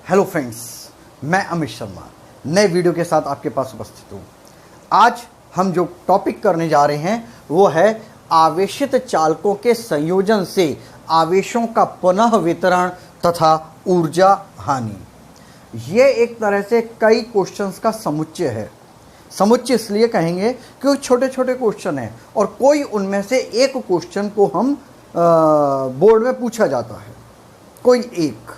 Hello friends, मैं अमित शर्मा नए video के साथ आपके पास उपस्थित हूँ। आज हम जो टॉपिक करने जा रहे हैं वो है आवेशित चालकों के संयोजन से आवेशों का पुनः वितरण तथा ऊर्जा हानि। ये एक तरह से कई क्वेश्चंस का समुच्चय है। समुच्चय इसलिए कहेंगे क्योंकि छोटे छोटे क्वेश्चन हैं और कोई उनमें से एक क्वेश्चन को हम बोर्ड में पूछा जाता है, कोई एक।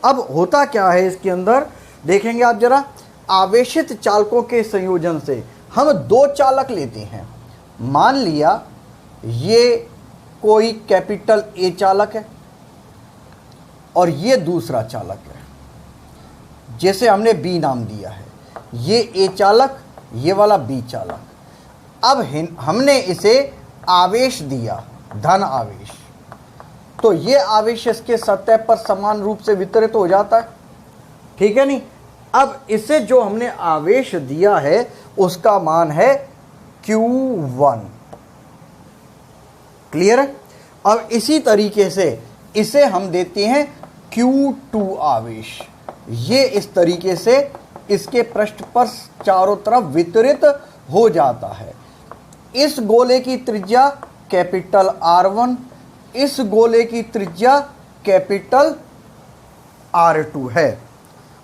अब होता क्या है इसके अंदर देखेंगे आप जरा। आवेशित चालकों के संयोजन से हम दो चालक लेते हैं। मान लिया ये कोई कैपिटल ए चालक है और ये दूसरा चालक है, जैसे हमने बी नाम दिया है। ये ए चालक, ये वाला बी चालक। अब हमने इसे आवेश दिया, धन आवेश, तो ये आवेश इसके सतह पर समान रूप से वितरित हो जाता है, ठीक है नहीं। अब इसे जो हमने आवेश दिया है उसका मान है Q1। क्लियर है। अब इसी तरीके से इसे हम देते हैं Q2 आवेश। ये इस तरीके से इसके पृष्ठ पर चारों तरफ वितरित हो जाता है। इस गोले की त्रिज्या कैपिटल R1, इस गोले की त्रिज्या कैपिटल R2 है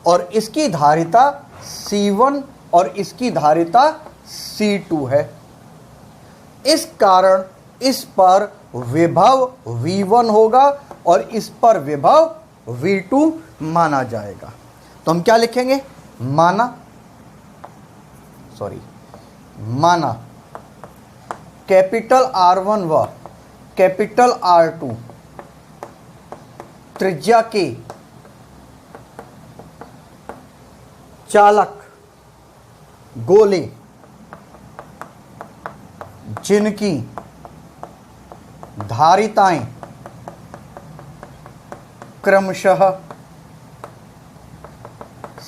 और इसकी धारिता C1 और इसकी धारिता C2 है। इस कारण इस पर विभव V1 होगा और इस पर विभव V2 माना जाएगा। तो हम क्या लिखेंगे? माना कैपिटल R1 व कैपिटल R2 त्रिज्या के चालक गोले जिनकी धारिताएं क्रमशः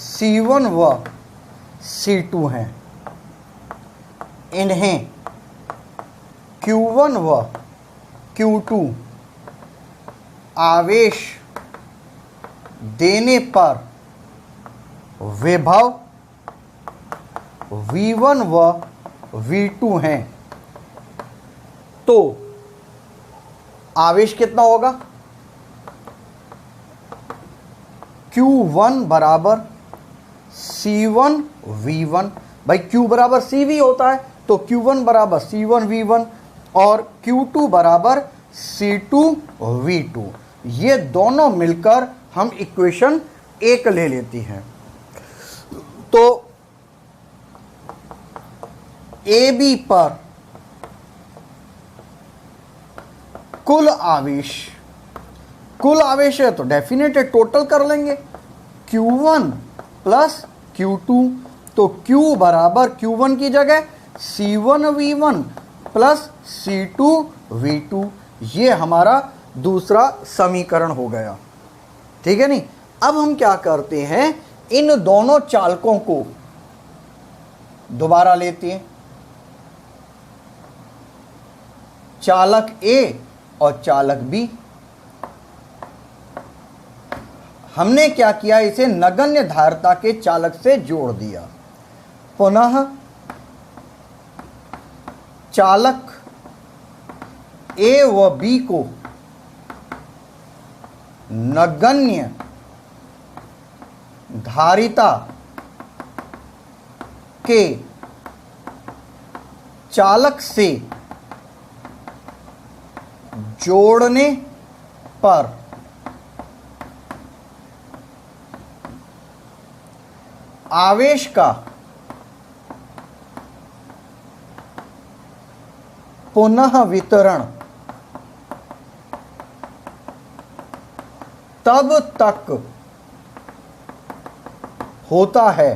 C1 व C2 हैं, इन्हें Q1 व Q2 आवेश देने पर विभव V1 व V2 हैं। तो आवेश कितना होगा? Q1 बराबर C1 V1। भाई Q बराबर CV होता है, तो Q1 बराबर C1 V1 और Q2 बराबर C2 V2। ये दोनों मिलकर हम इक्वेशन 1 ले लेती हैं। तो AB पर कुल आवेश है तो डेफिनेट है, टोटल कर लेंगे Q1 प्लस Q2। तो Q बराबर Q1 की जगह C1 V1 plus C2 V2। ये हमारा दूसरा समीकरण हो गया, ठीक है नहीं। अब हम क्या करते हैं, इन दोनों चालकों को दोबारा लेते हैं, चालक A और चालक B। हमने क्या किया, इसे नगण्य धारिता के चालक से जोड़ दिया। पुनः चालक A व B को नगण्य धारिता के चालक से जोड़ने पर आवेश का पुनः वितरण तब तक होता है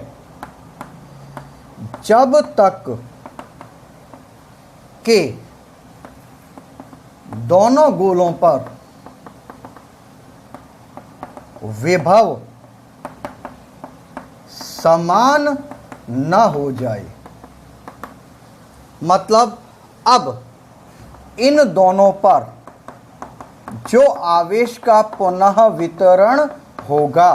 जब तक के दोनों गोलों पर विभव समान न हो जाए। मतलब अब इन दोनों पर जो आवेश का पुनः वितरण होगा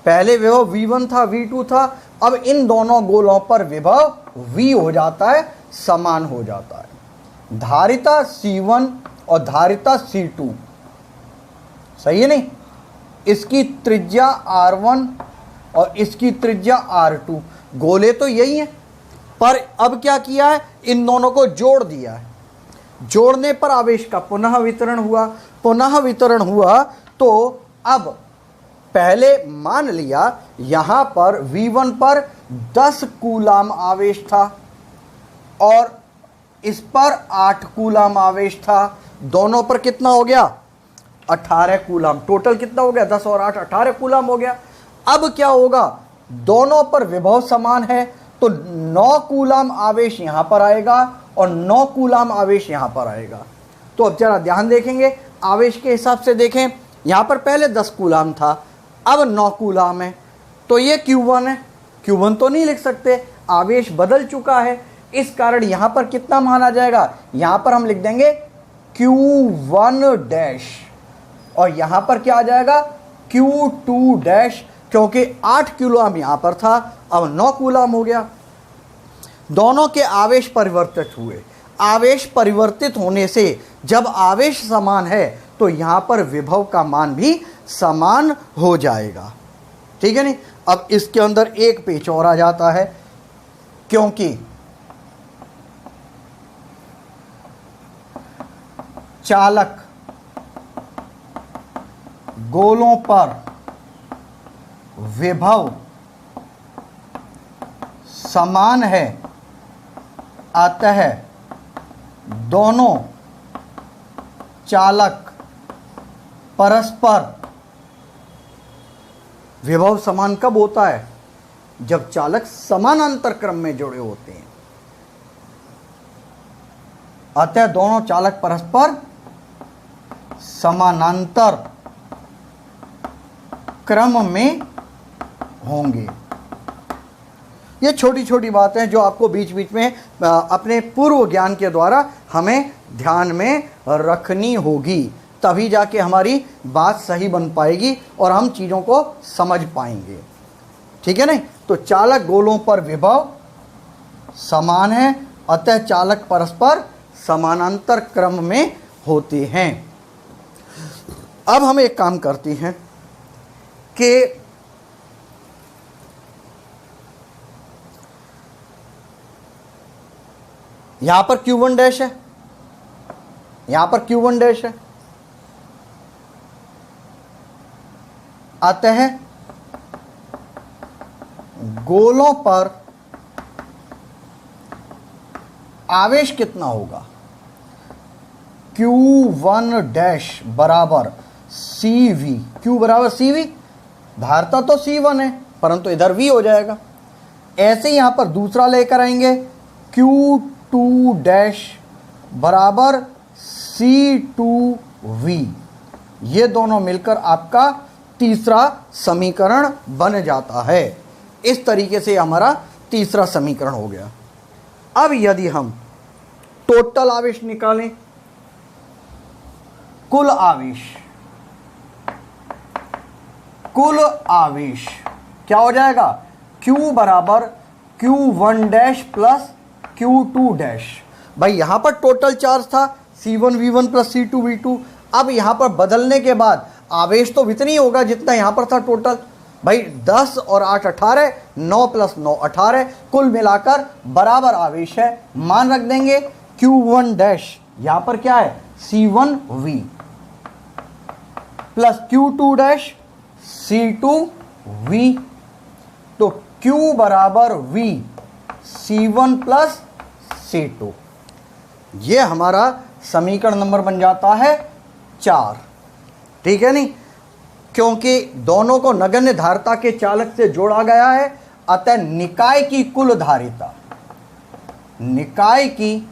पहले विभव V1 था, V2 था, अब इन दोनों गोलों पर विभव V हो जाता है, समान हो जाता है। धारिता C1 और धारिता C2, सही है नहीं? इसकी त्रिज्या R1 और इसकी त्रिज्या R2, गोले तो यही हैं, पर अब क्या किया है, इन दोनों को जोड़ दिया है। जोड़ने पर आवेश का पुनः वितरण हुआ। पुनः वितरण हुआ तो अब पहले मान लिया यहां पर V1 पर 10 कूलाम आवेश था और इस पर 8 कूलाम आवेश था। दोनों पर कितना हो गया? 18 कूलाम। टोटल कितना हो गया? 10 और 8 18 कूलाम हो गया। अब क्या होगा? दोनों पर विभव समान है तो 9 कूलाम आवेश यहां पर आएगा और 9 कूलाम आवेश यहां पर आएगा। तो अब जरा ध्यान देखेंगे, आवेश के हिसाब से देखें, यहां पर पहले 10 कूलाम था, अब 9 कूलाम है, तो ये Q1 है। Q1 तो नहीं लिख सकते, आवेश बदल चुका है, इस कारण यहां पर कितना मान आ जाएगा? यहां पर हम लिख देंगे Q1 डैश और यहां पर क्या आ जाएगा? Q2 डैश, क्योंकि 8 कूलाम यहां पर था, अब 9 कूलाम हो गया। दोनों के आवेश परिवर्तित हुए। आवेश परिवर्तित होने से जब आवेश समान है तो यहां पर विभव का मान भी समान हो जाएगा, ठीक है नहीं? अब इसके अंदर एक पेच और आ जाता है, क्योंकि चालक गोलों पर विभव समान है, अतः दोनों चालक परस्पर, विभव समान कब होता है? जब चालक समानांतर क्रम में जुड़े होते हैं। अतः दोनों चालक परस्पर समानांतर क्रम में होंगे। ये छोटी छोटी बातें जो आपको बीच बीच में अपने पूर्व ज्ञान के द्वारा हमें ध्यान में रखनी होगी, तभी जाके हमारी बात सही बन पाएगी और हम चीज़ों को समझ पाएंगे, ठीक है नहीं? तो चालक गोलों पर विभव समान है, अतः चालक परस्पर समानांतर क्रम में होते हैं। अब हम एक काम करते हैं कि यहां पर Q1 डैश है, यहां पर Q1 डैश है, अतः गोलों पर आवेश कितना होगा? Q1 डैश बराबर CV। Q बराबर CV, धारता तो C1 है परंतु इधर V हो जाएगा। ऐसे ही यहां पर दूसरा लेकर आएंगे, Q2 डैश बराबर C2V। ये दोनों मिलकर आपका तीसरा समीकरण बन जाता है। इस तरीके से हमारा तीसरा समीकरण हो गया। अब यदि हम टोटल आवेश निकालें, कुल आवेश, कुल आवेश क्या हो जाएगा? Q बराबर Q1 dash plus Q2 dash. भाई यहां पर टोटल चार्ज था C1 V1 plus C2 V2। अब यहां पर बदलने के बाद आवेश तो इतना ही होगा जितना यहां पर था टोटल। भाई 10 और 8 18, 9 प्लस 9 18, कुल मिलाकर बराबर आवेश है। मान रख देंगे Q1 डैश, यहां पर क्या है? C1V plus Q2 dash C2V। तो Q बराबर V C1 प्लस C2। ये हमारा समीकरण नंबर बन जाता है 4, ठीक है नहीं? क्योंकि दोनों को नगण्य धारिता के चालक से जोड़ा गया है, अतः निकाय की कुल धारिता, निकाय की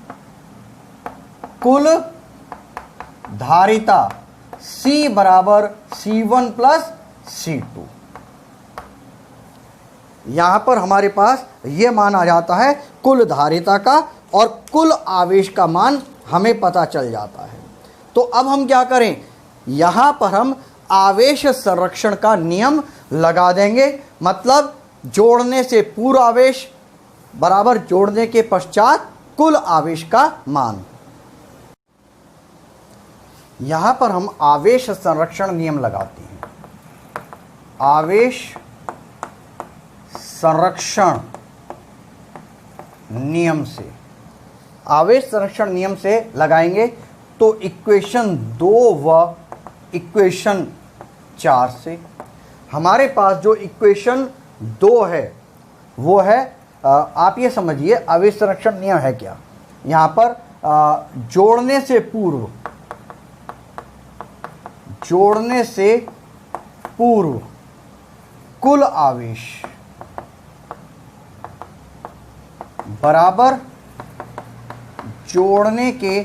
कुल धारिता C बराबर C1 प्लस C2। यहां पर हमारे पास यह मान आ जाता है कुल धारिता का, और कुल आवेश का मान हमें पता चल जाता है। तो अब हम क्या करें? यहां पर हम आवेश संरक्षण का नियम लगा देंगे, मतलब जोड़ने से पूर्व आवेश बराबर जोड़ने के पश्चात कुल आवेश का मान। यहां पर हम आवेश संरक्षण नियम लगाते हैं। आवेश संरक्षण नियम से, आवेश संरक्षण नियम से लगाएंगे तो इक्वेशन 2 व इक्वेशन 4 से हमारे पास जो इक्वेशन 2 है वो है, आप ये समझिए आवेश संरक्षण नियम है क्या। यहां पर जोड़ने से पूर्व कुल आवेश बराबर जोड़ने के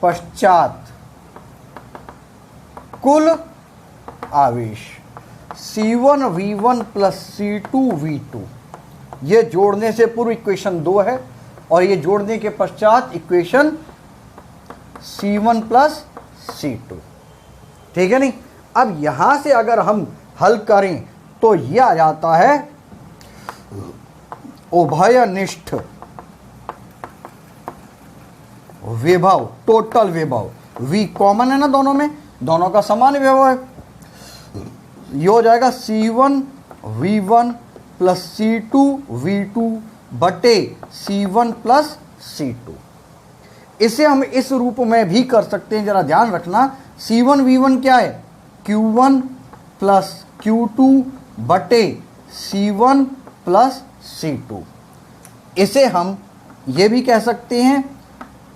पश्चात कुल आवेश C1V1 प्लस C2V2। ये जोड़ने से पूर्व इक्वेशन 2 है और ये जोड़ने के पश्चात इक्वेशन C1 प्लस C2। ठीक है नहीं। अब यहां से अगर हम हल करें तो यह आ जाता है उभयनिष्ठ विभव, टोटल विभव। V कॉमन है ना दोनों में, दोनों का समान विभव है। ये हो जाएगा C1V1 प्लस C2V2 बटे C1 प्लस C2। इसे हम इस रूप में भी कर सकते हैं, जरा ध्यान रखना। C1V1 क्या है, Q1 प्लस Q2 बटे C1 प्लस C2। इसे हम ये भी कह सकते हैं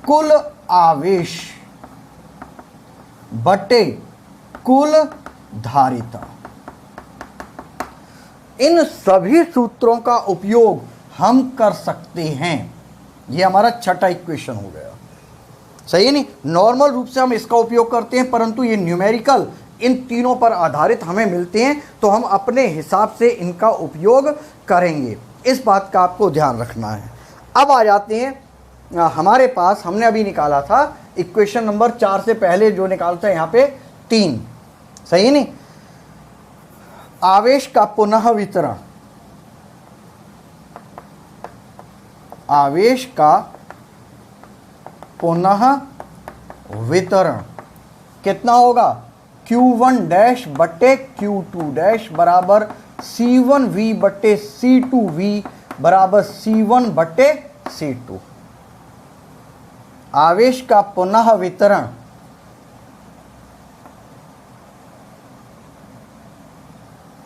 कुल आवेश बटे कुल धारिता। इन सभी सूत्रों का उपयोग हम कर सकते हैं। यह हमारा छठा इक्वेशन हो गया, सही है नहीं। नॉर्मल रूप से हम इसका उपयोग करते हैं, परंतु ये न्यूमेरिकल इन तीनों पर आधारित हमें मिलते हैं तो हम अपने हिसाब से इनका उपयोग करेंगे। इस बात का आपको ध्यान रखना है। अब आ जाते हैं हमारे पास, हमने अभी निकाला था इक्वेशन नंबर 4 से पहले जो निकालता है यहाँ पे 3, सही नहीं। आवेश का पुनः वितरण, आवेश का पुनः वितरण कितना होगा, Q1 डैश बटे Q2 डैश बराबर C1V बटे C2V बराबर C1 बटे C2। आवेश का पुनः वितरण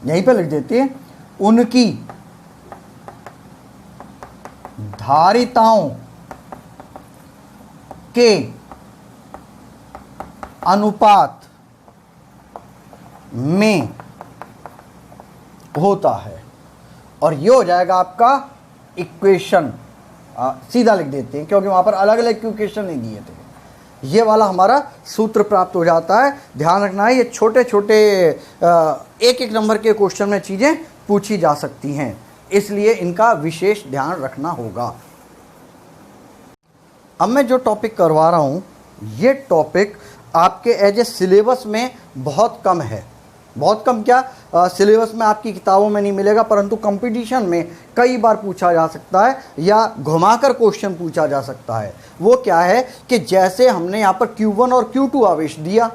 यहीं पे लिख देते हैं, उनकी धारिताओं के अनुपात में होता है। और ये हो जाएगा आपका इक्वेशन, सीधा लिख देते हैं क्योंकि वहां पर अलग अलग इक्वेशन नहीं दिए थे। ये वाला हमारा सूत्र प्राप्त हो जाता है। ध्यान रखना है, ये छोटे छोटे एक एक नंबर के क्वेश्चन में चीजें पूछी जा सकती हैं, इसलिए इनका विशेष ध्यान रखना होगा। अब मैं जो टॉपिक करवा रहा हूं, ये टॉपिक आपके एज ए सिलेबस में बहुत कम है। बहुत कम क्या, सिलेबस में आपकी किताबों में नहीं मिलेगा, परंतु कंपटीशन में कई बार पूछा जा सकता है या घुमाकर क्वेश्चन पूछा जा सकता है। वो क्या है कि जैसे हमने यहाँ पर Q1 और Q2 आवेश दिया,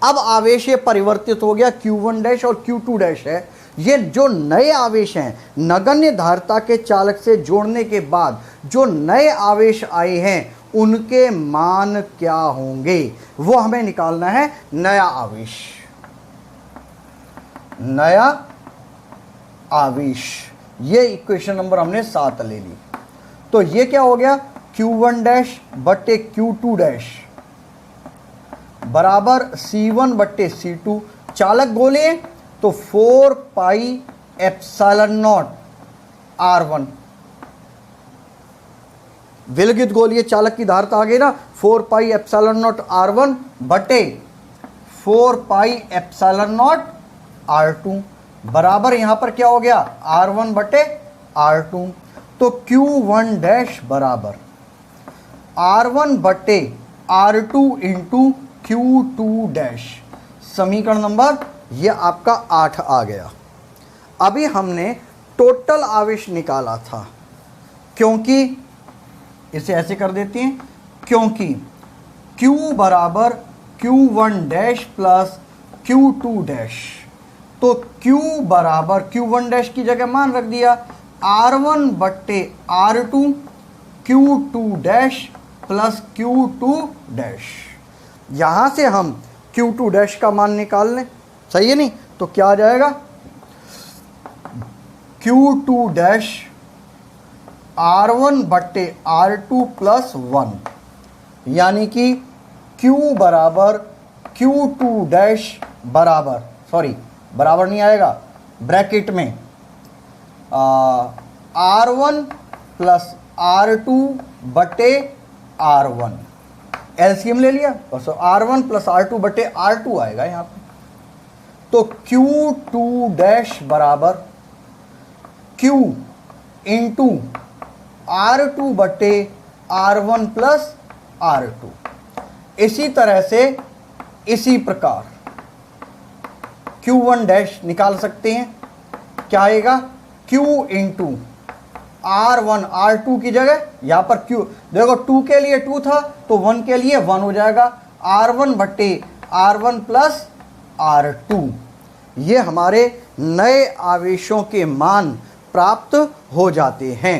अब आवेश ये परिवर्तित हो गया, Q1 डैश और Q2 डैश है। ये जो नए आवेश हैं, नगण्य धारिता के चालक से जोड़ने के बाद जो नए आवेश आए हैं, उनके मान क्या होंगे, वो हमें निकालना है। नया आवेश, नया आवेश, ये इक्वेशन नंबर हमने 7 ले ली। तो ये क्या हो गया, Q1 डैश बटे Q2 डैश बराबर C1 बटे C2। चालक गोले तो 4 पाई एप्सिलॉन नॉट R1। विलगित गोलीय चालक की धारिता आ गई ना, 4 पाई एप्सिलॉन नॉट R1 बटे 4 पाई एप्सिलॉन नॉट R2 बराबर यहां पर क्या हो गया, R1 बटे R2। तो Q1 डैश बराबर R1 बटे R2 इंटू Q2 डैश समीकरण नंबर ये आपका 8 आ गया। अभी हमने टोटल आवेश निकाला था, क्योंकि इसे ऐसे कर देते हैं, क्योंकि Q बराबर Q1 dash plus Q2 dash, तो Q बराबर Q1 डैश की जगह मान रख दिया R1 बट्टे R2 Q2 dash plus Q2 dash. यहाँ से हम Q2 डैश का मान निकाल लें, सही है नहीं? तो क्या आ जाएगा, Q2 डैश R1 बट्टे R2 प्लस 1, यानी कि Q बराबर Q2 डैश बराबर, सॉरी बराबर नहीं आएगा, ब्रैकेट में R1 प्लस R2 बटे R1, एलसीएम ले लिया तो R1 प्लस R2 बटे R2 आएगा यहाँ पे। तो Q2 डैश बराबर Q इंटू R2 बटे R1 प्लस R2। इसी तरह से इसी प्रकार Q1 डैश निकाल सकते हैं, क्या आएगा, Q इंटू R1 R2 की जगह यहाँ पर Q, देखो 2 के लिए 2 था तो 1 के लिए 1 हो जाएगा, R1 बट्टे R1 प्लस R2। ये हमारे नए आवेशों के मान प्राप्त हो जाते हैं।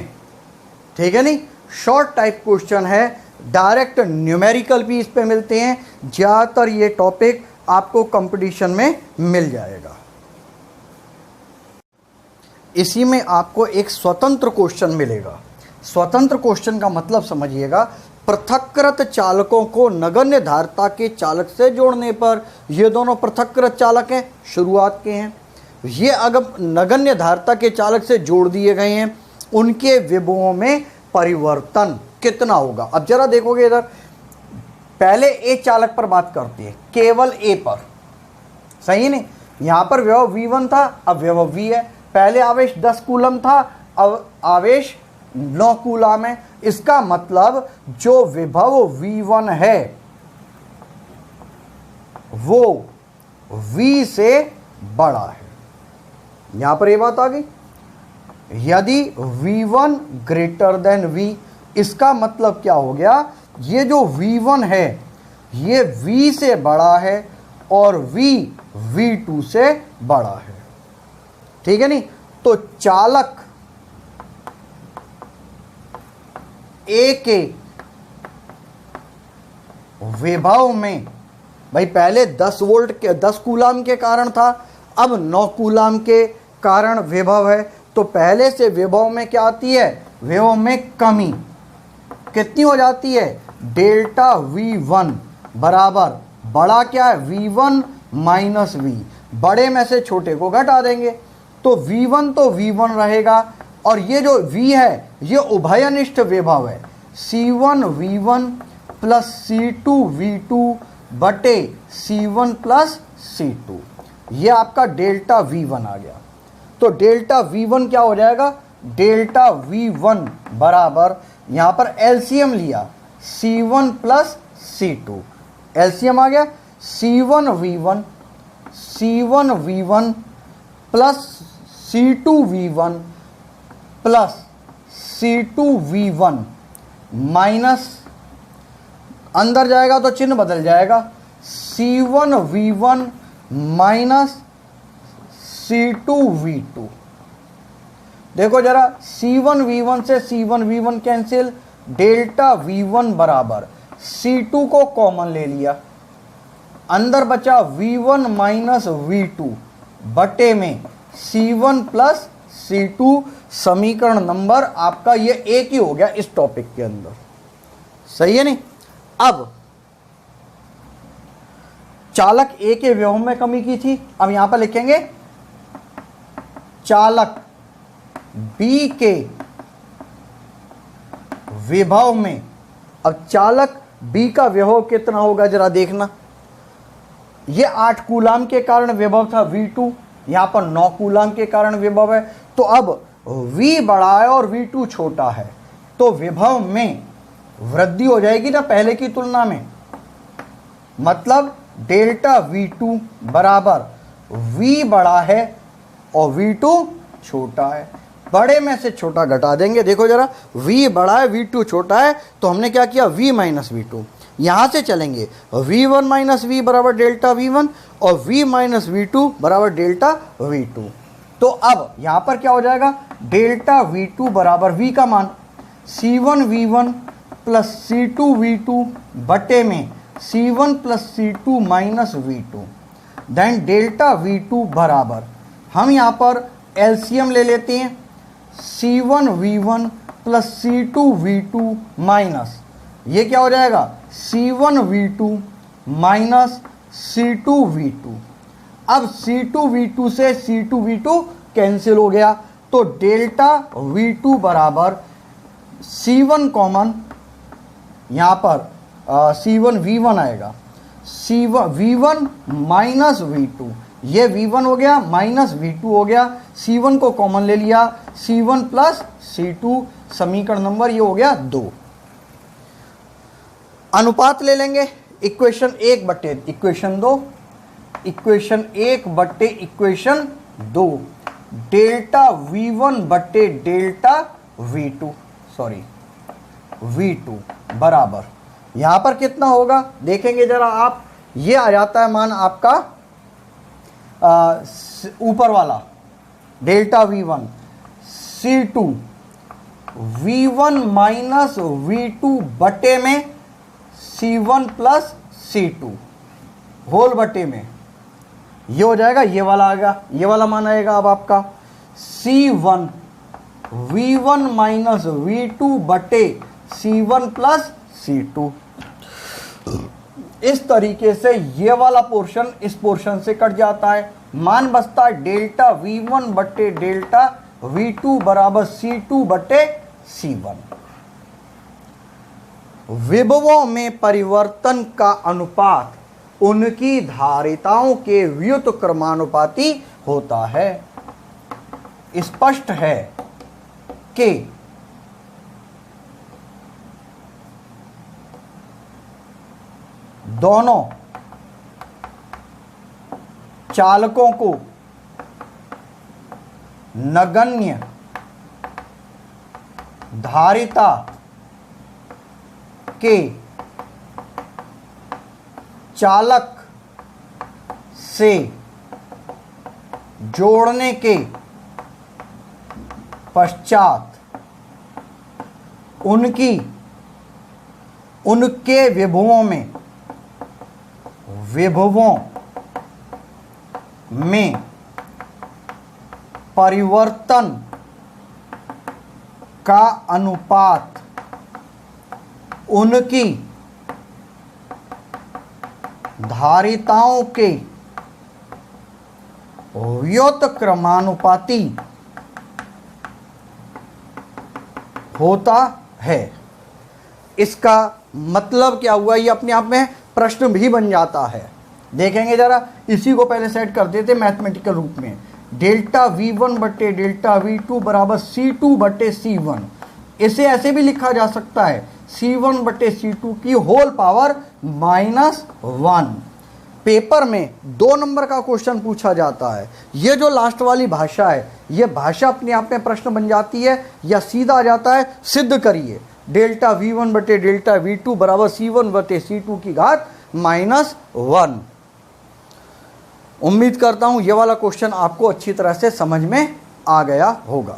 ठीक है नहीं? शॉर्ट टाइप क्वेश्चन है, डायरेक्ट न्यूमेरिकल भी इस पे मिलते हैं। ज़्यादातर ये टॉपिक आपको कंपटीशन में मिल जाएगा। इसी में आपको एक स्वतंत्र क्वेश्चन मिलेगा। स्वतंत्र क्वेश्चन का मतलब समझिएगा, पृथक्कृत चालकों को नगण्य धारिता के चालक से जोड़ने पर, ये दोनों पृथक्कृत चालक हैं, शुरुआत के हैं, ये अगर नगण्य धारिता के चालक से जोड़ दिए गए हैं, उनके विभवों में परिवर्तन कितना होगा। अब जरा देखोगे इधर, पहले ए चालक पर बात करते हैं, केवल ए पर, सही नहीं? यहां पर विभव V1 था, अब विभव V है। पहले आवेश 10 कूलम था, अब आवेश 9 कूलम है। इसका मतलब जो विभव V1 है वो V से बड़ा है। यहां पर ये बात आ गई। यदि V1 ग्रेटर देन V, इसका मतलब क्या हो गया, ये जो V1 है ये V से बड़ा है और V V2 से बड़ा है। ठीक है नहीं? तो चालक A के विभव में, भाई पहले 10 वोल्ट के 10 कूलम के कारण था, अब 9 कूलम के कारण विभव है, तो पहले से विभव में क्या आती है, विभव में कमी कितनी हो जाती है, डेल्टा V1 बराबर बड़ा क्या है, V1 माइनस V, बड़े में से छोटे को घटा देंगे तो V1 तो V1 रहेगा, और ये जो V है ये उभयनिष्ठ विभव है, C1 V1 plus C2 V2 बटे C1 प्लस C2, ये आपका डेल्टा V1 आ गया। तो डेल्टा V1 क्या हो जाएगा, डेल्टा V1 बराबर, यहाँ पर एलसीएम लिया, C1 प्लस C2, एलसीएम आ गया, C1 V1 plus C2 V1 plus C2 V1 minus, अंदर जाएगा तो चिन्ह बदल जाएगा, C1 V1 minus C2 V2। देखो जरा, C1 V1 से C1 V1 cancel, delta V1 बराबर C2 को कॉमन ले लिया, अंदर बचा V1 माइनस V2 बटे में C1 प्लस C2। समीकरण नंबर आपका ये एक ही हो गया इस टॉपिक के अंदर, सही है नहीं? अब चालक ए के विभव में कमी की थी, अब यहां पर लिखेंगे चालक बी के विभव में। अब चालक बी का विभव कितना होगा जरा देखना, ये 8 कूलम के कारण विभव था V2, यहां पर 9 कूलम के कारण विभव है, तो अब V बड़ा है और V2 छोटा है, तो विभव में वृद्धि हो जाएगी ना पहले की तुलना में, मतलब डेल्टा V2 बराबर V बड़ा है और V2 छोटा है। बड़े में से छोटा घटा देंगे। देखो जरा, V बड़ा है V2 छोटा है, तो हमने क्या किया, V माइनस V2। यहाँ से चलेंगे V1 माइनस V बराबर डेल्टा V1 और V माइनस V2 बराबर डेल्टा V2। तो अब यहाँ पर क्या हो जाएगा, डेल्टा V2 बराबर V का मान C1 V1 plus C2 V2 बटे में C1 plus C2 minus V2। Then delta V2 बराबर, हम यहाँ पर एलसीएम ले लेते हैं, C1 V1 plus C2 V2 minus, ये क्या हो जाएगा, C1 V2 minus C2 V2। अब C2 V2 से C2 V2 कैंसिल हो गया, तो डेल्टा V2 बराबर C1 कॉमन, यहाँ पर C1 V1 आएगा, C1 V1 माइनस V2, ये V1 हो गया माइनस V2 हो गया, C1 को कॉमन ले लिया, C1 प्लस C2, समीकरण नंबर ये हो गया 2। अनुपात ले लेंगे, इक्वेशन 1 बट्टे इक्वेशन 2, इक्वेशन 1 बट्टे इक्वेशन 2, डेल्टा V1 बट्टे डेल्टा V2 बराबर, यहां पर कितना होगा देखेंगे जरा आप, ये आ जाता है मान आपका ऊपर वाला delta V1 C2 V1 minus V2 बटे में C1 प्लस C2 होल बटे में, ये हो जाएगा, ये वाला आएगा, ये वाला मान आएगा अब आपका C1 V1 माइनस V2 बटे C1 प्लस C2। इस तरीके से ये वाला पोर्शन इस पोर्शन से कट जाता है, मान बचता है डेल्टा V1 बटे डेल्टा V2 बराबर C2 बटे C1। विभवों में परिवर्तन का अनुपात उनकी धारिताओं के व्युत्क्रमानुपाती होता है। स्पष्ट है कि दोनों चालकों को नगण्य धारिता के चालक से जोड़ने के पश्चात उनके विभवों में परिवर्तन का अनुपात उनकी धारिताओं के व्युत्क्रमानुपाती होता है। इसका मतलब क्या हुआ, ये अपने आप में प्रश्न भी बन जाता है। देखेंगे जरा, इसी को पहले सेट कर देते मैथमेटिकल रूप में, डेल्टा V1 बटे डेल्टा V2 बराबर C2 बटे C1। इसे ऐसे भी लिखा जा सकता है C1 बटे C2 की होल पावर -1। पेपर में 2 नंबर का क्वेश्चन पूछा जाता है, ये जो लास्ट वाली भाषा है, ये भाषा अपने आप में प्रश्न बन जाती है या सीधा आ जाता है, सिद्ध करिए डेल्टा V1 बटे डेल्टा V2 बराबर C1 बटे C2 की घात -1। उम्मीद करता हूं ये वाला क्वेश्चन आपको अच्छी तरह से समझ में आ गया होगा।